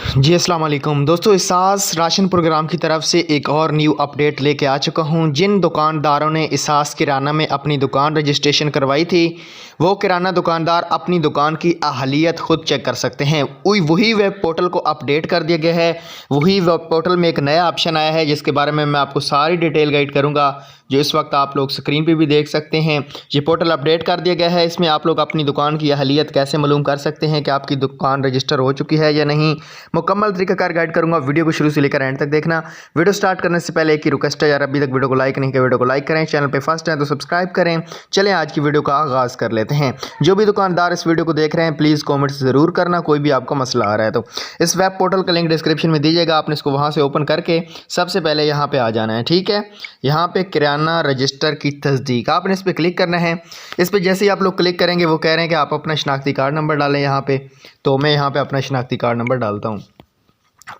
जी अस्सलाम वालेकुम दोस्तों, इसास राशन प्रोग्राम की तरफ से एक और न्यू अपडेट लेके आ चुका हूं। जिन दुकानदारों ने इसास किराना में अपनी दुकान रजिस्ट्रेशन करवाई थी, वो किराना दुकानदार अपनी दुकान की अहलियत खुद चेक कर सकते हैं। वही वेब पोर्टल को अपडेट कर दिया गया है। वही वेब पोर्टल में एक नया ऑप्शन आया है जिसके बारे में मैं आपको सारी डिटेल गाइड करूँगा, जो इस वक्त आप लोग स्क्रीन पे भी देख सकते हैं। ये पोर्टल अपडेट कर दिया गया है। इसमें आप लोग अपनी दुकान की अहलियत कैसे मालूम कर सकते हैं कि आपकी दुकान रजिस्टर हो चुकी है या नहीं, मुकम्मल तरीकाकार गाइड करूंगा। वीडियो को शुरू से लेकर एंड तक देखना। वीडियो स्टार्ट करने से पहले एक ही रिक्वेस्ट है यार, अभी तक वीडियो को लाइक नहीं किया वीडियो को लाइक करें, चैनल पे फर्स्ट है तो सब्सक्राइब करें। चलें आज की वीडियो का आगाज़ कर लेते हैं। जो भी दुकानदार इस वीडियो को देख रहे हैं प्लीज़ कॉमेंट ज़रूर करना, कोई भी आपको मसला आ रहा है तो। इस वेब पोर्टल का लिंक डिस्क्रिप्शन में दीजिएगा, आपने इसको वहाँ से ओपन करके सबसे पहले यहाँ पर आ जाना है। ठीक है, यहाँ पर किराना रजिस्टर की तस्दीक आपने इस पर क्लिक करना है। इस पर जैसे ही आप लोग क्लिक करेंगे वो कह रहे हैं कि आप अपना शनाख्ती कार्ड नंबर डालें यहाँ पे। तो मैं यहाँ पे अपना शनाख्ती कार्ड नंबर डालता हूँ।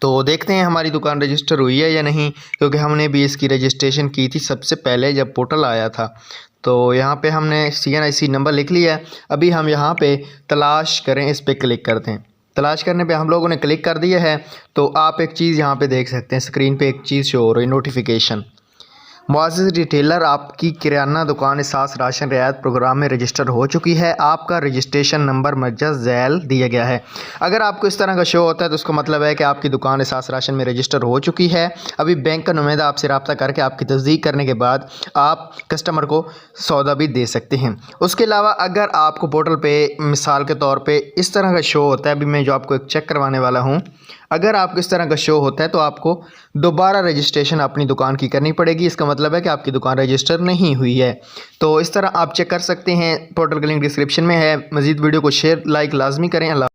तो देखते हैं हमारी दुकान रजिस्टर हुई है या नहीं, क्योंकि हमने भी इसकी रजिस्ट्रेशन की थी सबसे पहले जब पोर्टल आया था। तो यहाँ पे हमने CNIC नंबर लिख लिया है। अभी हम यहाँ पे तलाश करें इस पर क्लिक करते हैं। तलाश करने पे हम लोगों ने क्लिक कर दिया है। तो आप एक चीज़ यहाँ पे देख सकते हैं, स्क्रीन पे एक चीज़ शो हो रही है, नोटिफिकेशन। मुआज़िज़ रिटेलर, आपकी किराना दुकान इसास राशन रियायत प्रोग्राम में रजिस्टर हो चुकी है। आपका रजिस्ट्रेशन नंबर मज्जा झैल दिया गया है। अगर आपको इस तरह का शो होता है तो उसका मतलब है कि आपकी दुकान इसास राशन में रजिस्टर हो चुकी है। अभी बैंक का नुमाइंदा आपसे रब्ता करके आपकी तस्दीक करने के बाद आप कस्टमर को सौदा भी दे सकते हैं। उसके अलावा अगर आपको पोर्टल पर मिसाल के तौर पर इस तरह का शो होता है, अभी मैं जो आपको एक चेक करवाने वाला हूँ, अगर आपको इस तरह का शो होता है तो आपको दोबारा रजिस्ट्रेशन अपनी दुकान की करनी पड़ेगी। इसका मतलब है कि आपकी दुकान रजिस्टर नहीं हुई है। तो इस तरह आप चेक कर सकते हैं। पोर्टल का लिंक डिस्क्रिप्शन में है। मज़ीद वीडियो को शेयर लाइक लाजमी करें। अल्लाह।